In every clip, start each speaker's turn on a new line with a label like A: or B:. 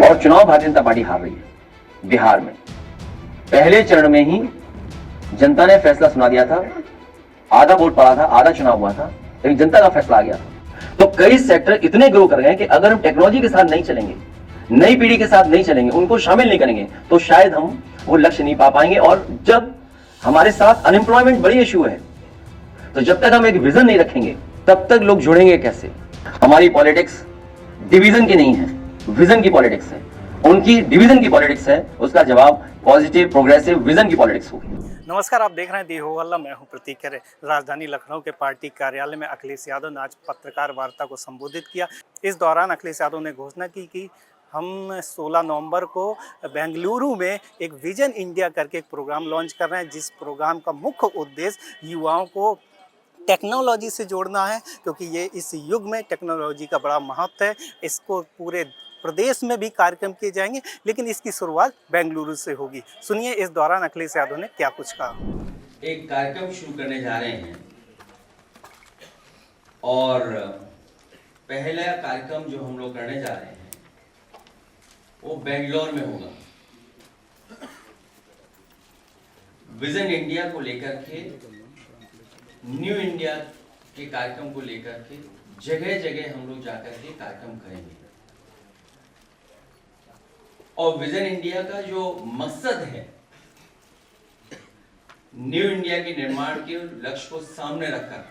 A: और चुनाव भारतीय जनता पार्टी हार रही है बिहार में। पहले चरण में ही जनता ने फैसला सुना दिया था, आधा वोट पड़ा था, आधा चुनाव हुआ था, लेकिन जनता का फैसला आ गया था। तो कई सेक्टर इतने ग्रो कर गए कि अगर हम टेक्नोलॉजी के साथ नहीं चलेंगे, नई पीढ़ी के साथ नहीं चलेंगे, उनको शामिल नहीं करेंगे, तो शायद हम वो लक्ष्य नहीं पा पाएंगे। और जब हमारे साथ अनएम्प्लॉयमेंट बड़ी इश्यू है, तो जब तक हम एक विजन नहीं रखेंगे, तब तक लोग जुड़ेंगे कैसे। हमारी पॉलिटिक्स डिवीजन की नहीं है, विजन की पॉलिटिक्स है। उनकी डिवीजन की पॉलिटिक्स है, उसका जवाब पॉजिटिव प्रोग्रेसिव विजन की पॉलिटिक्स होगी।
B: नमस्कार, आप देख रहे हैं दी हो हल्ला। मैं हूं प्रतीक खरे। राजधानी लखनऊ के पार्टी कार्यालय में अखिलेश यादव ने आज पत्रकार वार्ता को संबोधित किया। इस दौरान अखिलेश यादव ने घोषणा की कि हम 16 नवंबर को बेंगलुरु में एक विजन इंडिया करके एक प्रोग्राम लॉन्च कर रहे हैं, जिस प्रोग्राम का मुख्य उद्देश्य युवाओं को टेक्नोलॉजी से जोड़ना है, क्योंकि ये इस युग में टेक्नोलॉजी का बड़ा महत्व है। इसको पूरे प्रदेश में भी कार्यक्रम किए जाएंगे, लेकिन इसकी शुरुआत बेंगलुरु से होगी। सुनिए इस दौरान अखिलेश यादव ने क्या कुछ कहा।
A: एक कार्यक्रम शुरू करने जा रहे हैं और पहला कार्यक्रम जो हम लोग करने जा रहे हैं वो बेंगलोर में होगा। विजन इंडिया को लेकर के, न्यू इंडिया के कार्यक्रम को लेकर के जगह जगह हम लोग जाकर के कार्यक्रम करेंगे। और विजन इंडिया का जो मकसद है, न्यू इंडिया के निर्माण के लक्ष्य को सामने रखकर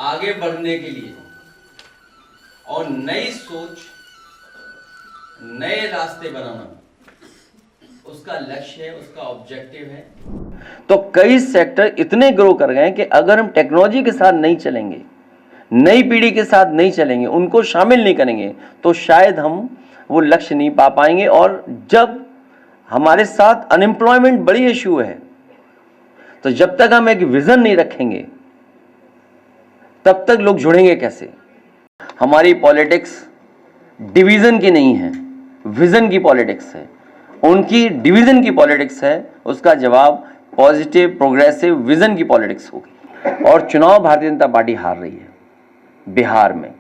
A: आगे बढ़ने के लिए और नई सोच, नए रास्ते बनाना उसका लक्ष्य है, उसका ऑब्जेक्टिव है। तो कई सेक्टर इतने ग्रो कर गए कि अगर हम टेक्नोलॉजी के साथ नहीं चलेंगे, नई पीढ़ी के साथ नहीं चलेंगे, उनको शामिल नहीं करेंगे, तो शायद हम वो लक्ष्य नहीं पा पाएंगे। और जब हमारे साथ अनएम्प्लॉयमेंट बड़ी इश्यू है, तो जब तक हम एक विजन नहीं रखेंगे, तब तक लोग जुड़ेंगे कैसे। हमारी पॉलिटिक्स डिवीजन की नहीं है, विजन की पॉलिटिक्स है। उनकी डिवीजन की पॉलिटिक्स है, उसका जवाब पॉजिटिव प्रोग्रेसिव विजन की पॉलिटिक्स होगी। और चुनाव भारतीय जनता पार्टी हार रही है बिहार में।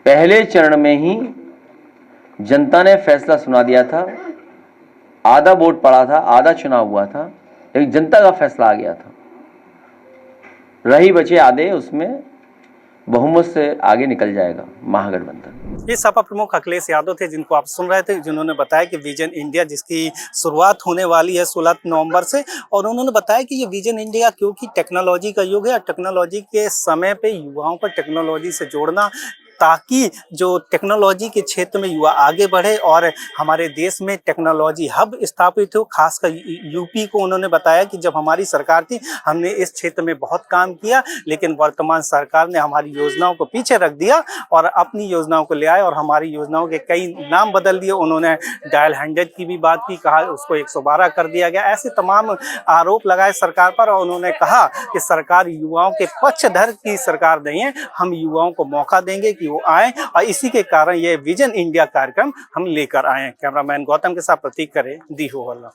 A: पहले चरण में ही जनता ने फैसला सुना दिया था, आधा वोट पड़ा था, आधा चुनाव हुआ था, लेकिन जनता का फैसला आ गया था। रही बचे आधे, उसमें बहुमत से आगे निकल जाएगा महागठबंधन।
B: ये सपा प्रमुख अखिलेश यादव थे, जिनको आप सुन रहे थे, जिन्होंने बताया कि विजन इंडिया जिसकी शुरुआत होने वाली है 16 नवंबर से। और उन्होंने बताया कि ये विजन इंडिया क्योंकि टेक्नोलॉजी का युग है, टेक्नोलॉजी के समय पे युवाओं को टेक्नोलॉजी से जोड़ना, ताकि जो टेक्नोलॉजी के क्षेत्र में युवा आगे बढ़े और हमारे देश में टेक्नोलॉजी हब स्थापित हो। खासकर यूपी को उन्होंने बताया कि जब हमारी सरकार थी, हमने इस क्षेत्र में बहुत काम किया, लेकिन वर्तमान सरकार ने हमारी योजनाओं को पीछे रख दिया और अपनी योजनाओं को ले आए और हमारी योजनाओं के कई नाम बदल दिए। उन्होंने डायल 100 की भी बात की, कहा उसको 112 कर दिया गया। ऐसे तमाम आरोप लगाए सरकार पर और उन्होंने कहा कि सरकार युवाओं के पक्षधर की सरकार नहीं है, हम युवाओं को मौका देंगे कि वो आए, और इसी के कारण ये विजन इंडिया कार्यक्रम हम लेकर आए हैं। कैमरामैन गौतम के साथ प्रतीक करे, दी हो हल्ला।